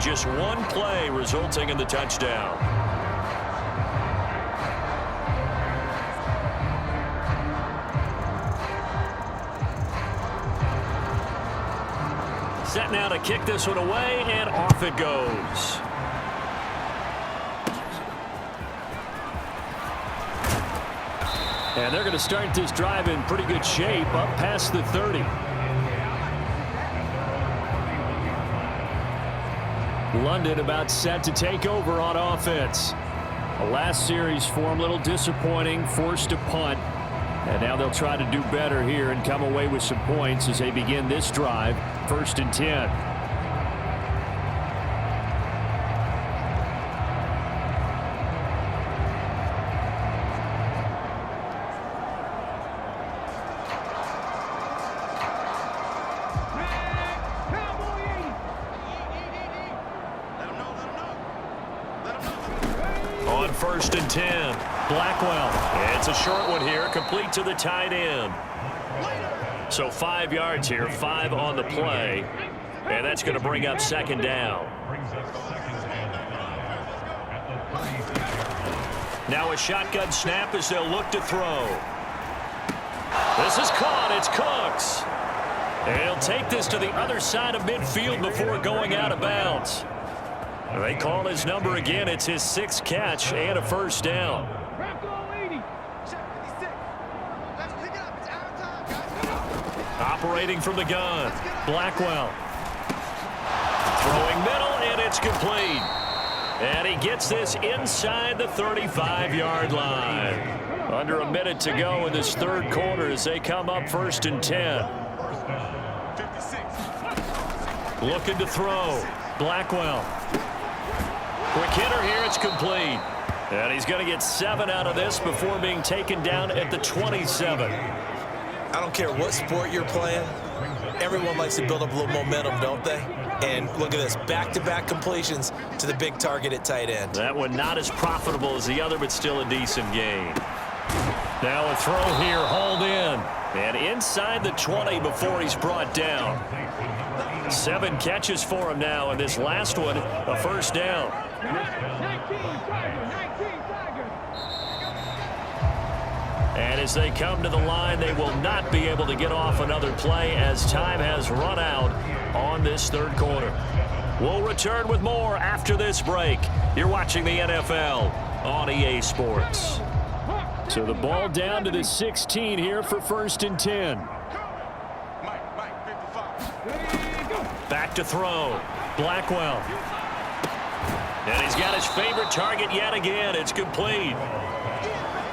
just one play resulting in the touchdown. Set now to kick this one away, and off it goes. And they're going to start this drive in pretty good shape, up past the 30. London about set to take over on offense. The last series for him, a little disappointing, forced to punt. And now they'll try to do better here and come away with some points as they begin this drive, 1st and 10. On 1st and 10, Blackwell. It's a short one here, complete to the tight end. So 5 yards here, 5 on the play. And that's going to bring up 2nd down. Now a shotgun snap as they'll look to throw. This is caught. It's Cooks. And he'll take this to the other side of midfield before going out of bounds. They call his number again. It's his 6th catch and a 1st down. Operating from the gun, Blackwell. Throwing middle, and it's complete. And he gets this inside the 35-yard line. Under a minute to go in this 3rd quarter as they come up 1st and 10. Looking to throw, Blackwell. Quick hitter here, it's complete. And he's going to get 7 out of this before being taken down at the 27. I don't care what sport you're playing. Everyone likes to build up a little momentum, don't they? And look at this, back-to-back completions to the big target at tight end. That one not as profitable as the other, but still a decent gain. Now a throw here, hauled in. And inside the 20 before he's brought down. 7 catches for him now, and this last one, a 1st down. And as they come to the line, they will not be able to get off another play as time has run out on this 3rd quarter. We'll return with more after this break. You're watching the NFL on EA Sports. So the ball down to the 16 here for 1st and 10. Back to throw. Blackwell. And he's got his favorite target yet again. It's complete.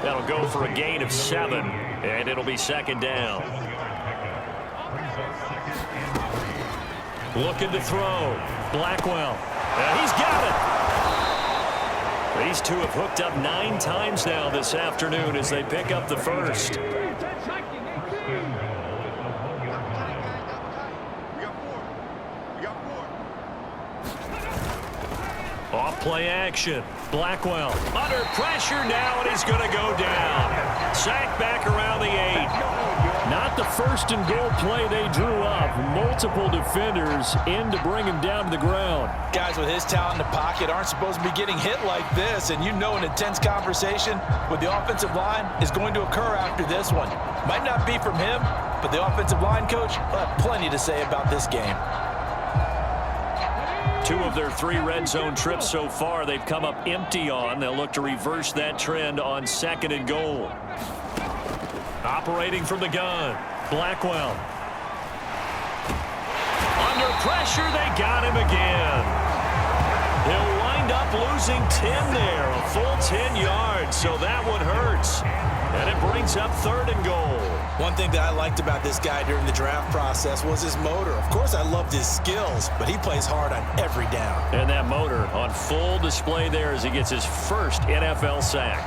That'll go for a gain of 7, and it'll be 2nd down. Looking to throw. Blackwell. And he's got it. These two have hooked up 9 times now this afternoon as they pick up the 1st. Off play action. Blackwell under pressure now, and he's going to go down. Sacked back around the 8. Not the 1st and goal play they drew up. Multiple defenders in to bring him down to the ground. Guys with his talent in the pocket aren't supposed to be getting hit like this, and you know an intense conversation with the offensive line is going to occur after this one. Might not be from him, but the offensive line coach will have plenty to say about this game. 2 of their 3 red zone trips so far they've come up empty on. They'll look to reverse that trend on 2nd and goal. Operating from the gun, Blackwell. Under pressure, they got him again. He'll wind up losing 10 there, a full 10 yards, so that one hurts. And it brings up 3rd and goal. One thing that I liked about this guy during the draft process was his motor. Of course, I loved his skills, but he plays hard on every down. And that motor on full display there as he gets his 1st NFL sack.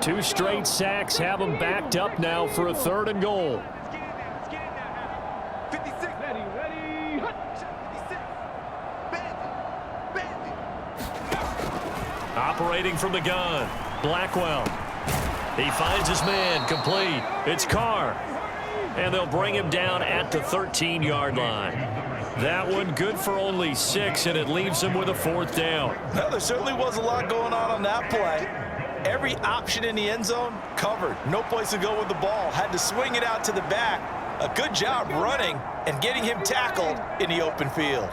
Two straight sacks have him backed up now for a 3rd and goal. Operating from the gun, Blackwell. He finds his man, complete. It's Carr. And they'll bring him down at the 13-yard line. That one good for only 6, and it leaves him with a 4th down. Well, there certainly was a lot going on that play. Every option in the end zone covered. No place to go with the ball. Had to swing it out to the back. A good job running and getting him tackled in the open field.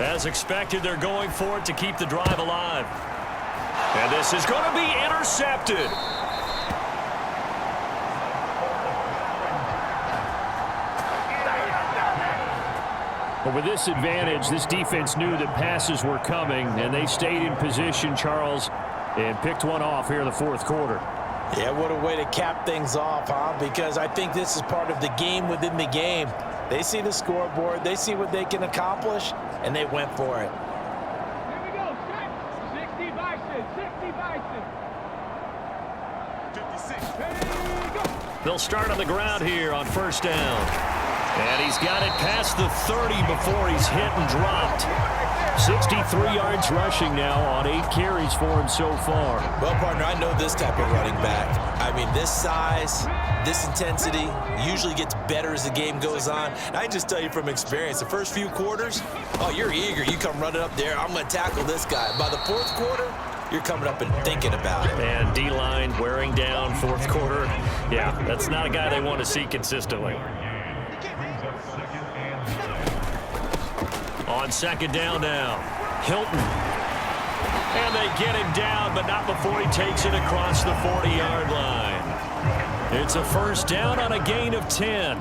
As expected, they're going for it to keep the drive alive. And this is going to be intercepted. But with this advantage, this defense knew that passes were coming, and they stayed in position, Charles, and picked one off here in the 4th quarter. Yeah, what a way to cap things off, huh? Because I think this is part of the game within the game. They see the scoreboard, they see what they can accomplish, and they went for it. Here we go, 60 Bison, 60 Bison. 56. Ready, go. They'll start on the ground here on 1st down. And he's got it past the 30 before he's hit and dropped. 63 yards rushing now on 8 carries for him so far. Well, partner, I know this type of running back. I mean, this size, this intensity usually gets better as the game goes on. And I just tell you from experience, the first few quarters, oh, you're eager. You come running up there, I'm going to tackle this guy. By the 4th quarter, you're coming up and thinking about it. And D-line wearing down 4th quarter. Yeah, that's not a guy they want to see consistently. On 2nd down now, Hilton. And they get him down, but not before he takes it across the 40-yard line. It's a 1st down on a gain of 10.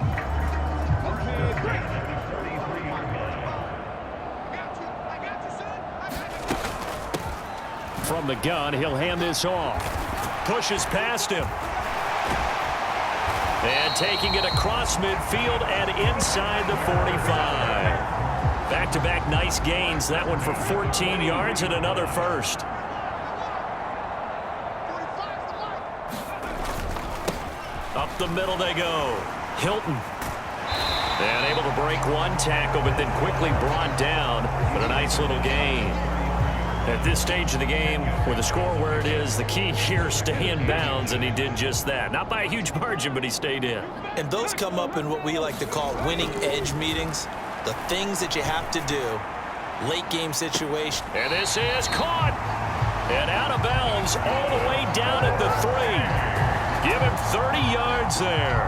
From the gun, he'll hand this off. Pushes past him. And taking it across midfield and inside the 45. Back-to-back nice gains. That one for 14 yards and another 1st. Up the middle they go. Hilton. And able to break one tackle, but then quickly brought down. But a nice little gain. At this stage of the game, with the score where it is, the key here, stay in bounds, and he did just that. Not by a huge margin, but he stayed in. And those come up in what we like to call winning edge meetings. The things that you have to do, late game situation. And this is caught. And out of bounds all the way down at the 3. Give him 30 yards there.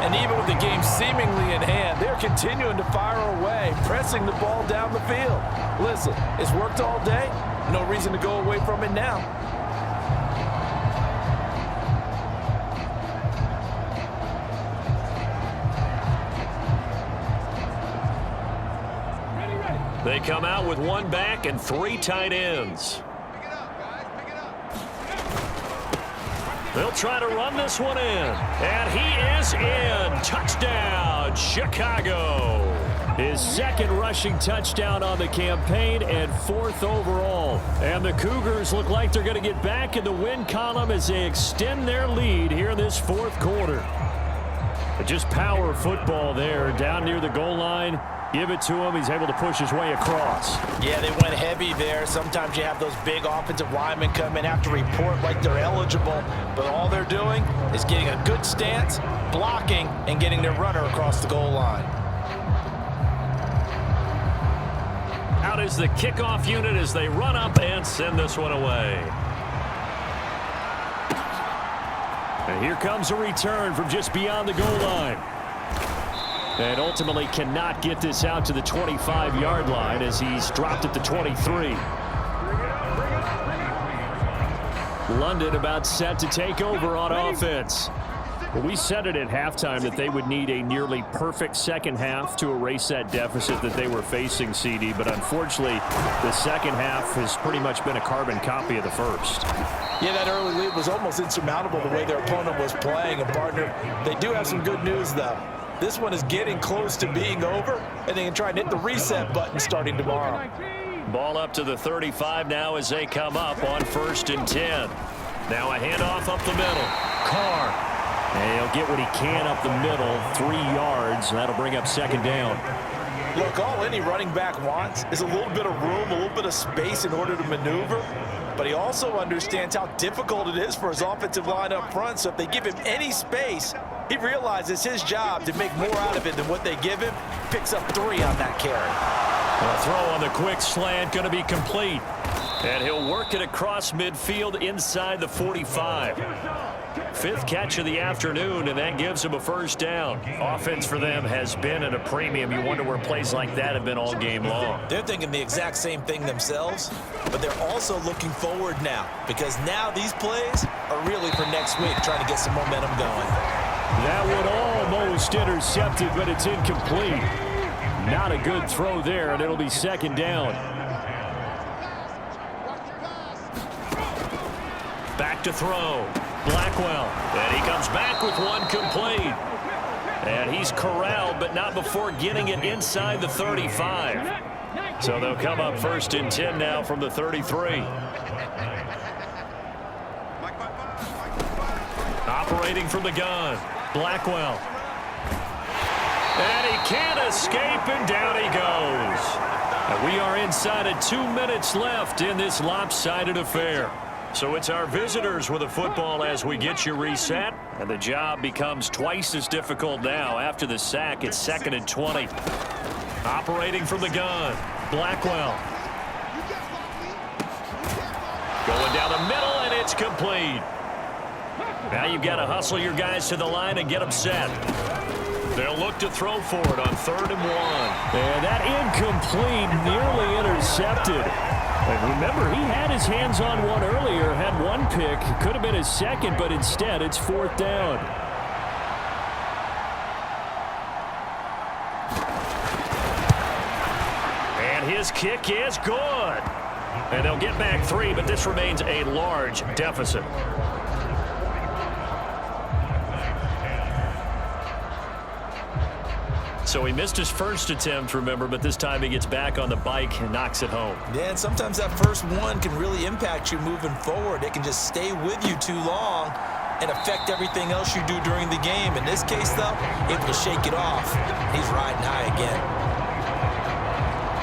And even with the game seemingly in hand, they're continuing to fire away, pressing the ball down the field. Listen, it's worked all day. No reason to go away from it now. They come out with 1 back and 3 tight ends. They'll try to run this one in. And he is in. Touchdown, Chicago. His 2nd rushing touchdown on the campaign and 4th overall. And the Cougars look like they're going to get back in the win column as they extend their lead here in this 4th quarter. But just power football there down near the goal line. Give it to him. He's able to push his way across. Yeah, they went heavy there. Sometimes you have those big offensive linemen come in, have to report like they're eligible. But all they're doing is getting a good stance, blocking, and getting their runner across the goal line. Out is the kickoff unit as they run up and send this one away. And here comes a return from just beyond the goal line. And ultimately cannot get this out to the 25-yard line as he's dropped at the 23. London about set to take over on offense. Well, we said it at halftime that they would need a nearly perfect second half to erase that deficit that they were facing, CD. But unfortunately, the second half has pretty much been a carbon copy of the first. Yeah, that early lead was almost insurmountable the way their opponent was playing. And, partner, they do have some good news, though. This one is getting close to being over, and they can try and hit the reset button starting tomorrow. Ball up to the 35 now as they come up on 1st and 10. Now a handoff up the middle. Carr. And he'll get what he can up the middle, 3 yards. That'll bring up 2nd down. Look, all any running back wants is a little bit of room, a little bit of space in order to maneuver. but he also understands how difficult it is for his offensive line up front. So if they give him any space, he realizes his job to make more out of it than what they give him. Picks up 3 on that carry. A throw on the quick slant going to be complete. And he'll work it across midfield inside the 45. 5th catch of the afternoon, and that gives him a first down. Offense for them has been at a premium. You wonder where plays like that have been all game long. They're thinking the exact same thing themselves, but they're also looking forward now, because now these plays are really for next week, trying to get some momentum going. That one almost intercepted, but it's incomplete. Not a good throw there, and it'll be 2nd down. Back to throw. Blackwell. And he comes back with one complete. And he's corralled, but not before getting it inside the 35. So they'll come up 1st and 10 now from the 33. Operating from the gun. Blackwell. And he can't escape, and down he goes. And we are inside of 2 minutes left in this lopsided affair. So it's our visitors with the football as we get you reset. And the job becomes twice as difficult now. After the sack, it's 2nd and 20. Operating from the gun. Blackwell. Going down the middle, and it's complete. Now you've got to hustle your guys to the line and get them set. They'll look to throw for it on 3rd and 1. And that incomplete, nearly intercepted. And remember, he had his hands on one earlier, had one pick. Could have been his 2nd, but instead it's 4th down. And his kick is good. And they'll get back 3, but this remains a large deficit. So he missed his first attempt, remember, but this time he gets back on the bike and knocks it home. Yeah, and sometimes that first one can really impact you moving forward. It can just stay with you too long and affect everything else you do during the game. In this case, though, able to shake it off. He's riding high again.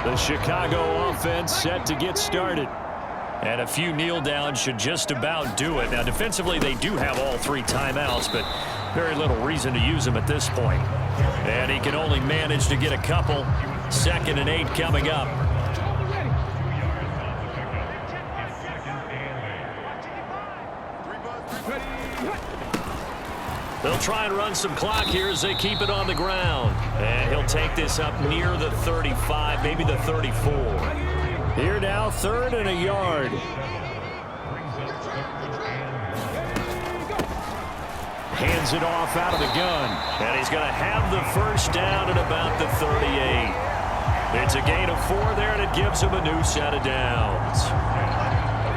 The Chicago offense set to get started. And a few kneel downs should just about do it. Now, defensively, they do have all 3 timeouts, but very little reason to use them at this point. And he can only manage to get a couple. 2nd and 8 coming up. They'll try and run some clock here as they keep it on the ground. And he'll take this up near the 35, maybe the 34. Here now, 3rd and a yard. Hands it off out of the gun. And he's going to have the first down at about the 38. It's a gain of 4 there, and it gives him a new set of downs.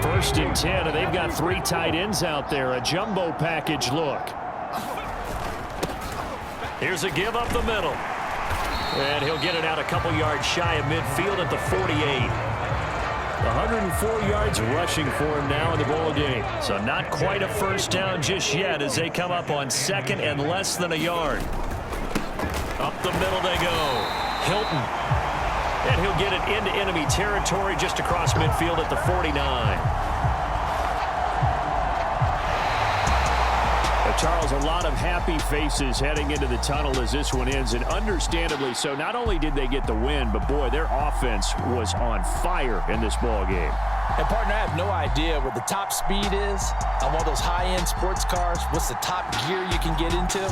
1st and 10, and they've got 3 tight ends out there. A jumbo package look. Here's a give up the middle. And he'll get it out a couple yards shy of midfield at the 48. 104 yards rushing for him now in the ball game. So not quite a first down just yet as they come up on 2nd and less than a yard. Up the middle they go. Hilton. And he'll get it into enemy territory just across midfield at the 49. Charles, a lot of happy faces heading into the tunnel as this one ends, and understandably so. Not only did they get the win, but boy, their offense was on fire in this ball game. And partner, I have no idea what the top speed is on one of those high-end sports cars. What's the top gear you can get into?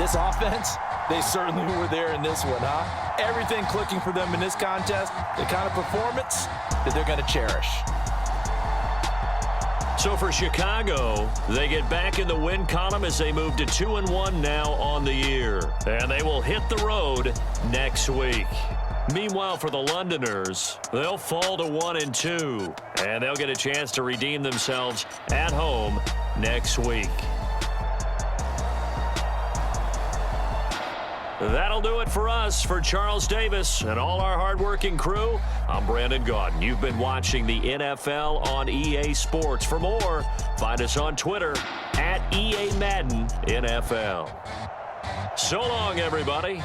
This offense, they certainly were there in this one, huh? Everything clicking for them in this contest, the kind of performance that they're going to cherish. So for Chicago, they get back in the win column as they move to 2-1 now on the year. And they will hit the road next week. Meanwhile, for the Londoners, they'll fall to 1-2. And they'll get a chance to redeem themselves at home next week. That'll do it for us. For Charles Davis and all our hardworking crew, I'm Brandon Gaudin. You've been watching the NFL on EA Sports. For more, find us on Twitter @EA Madden NFL. So long, everybody.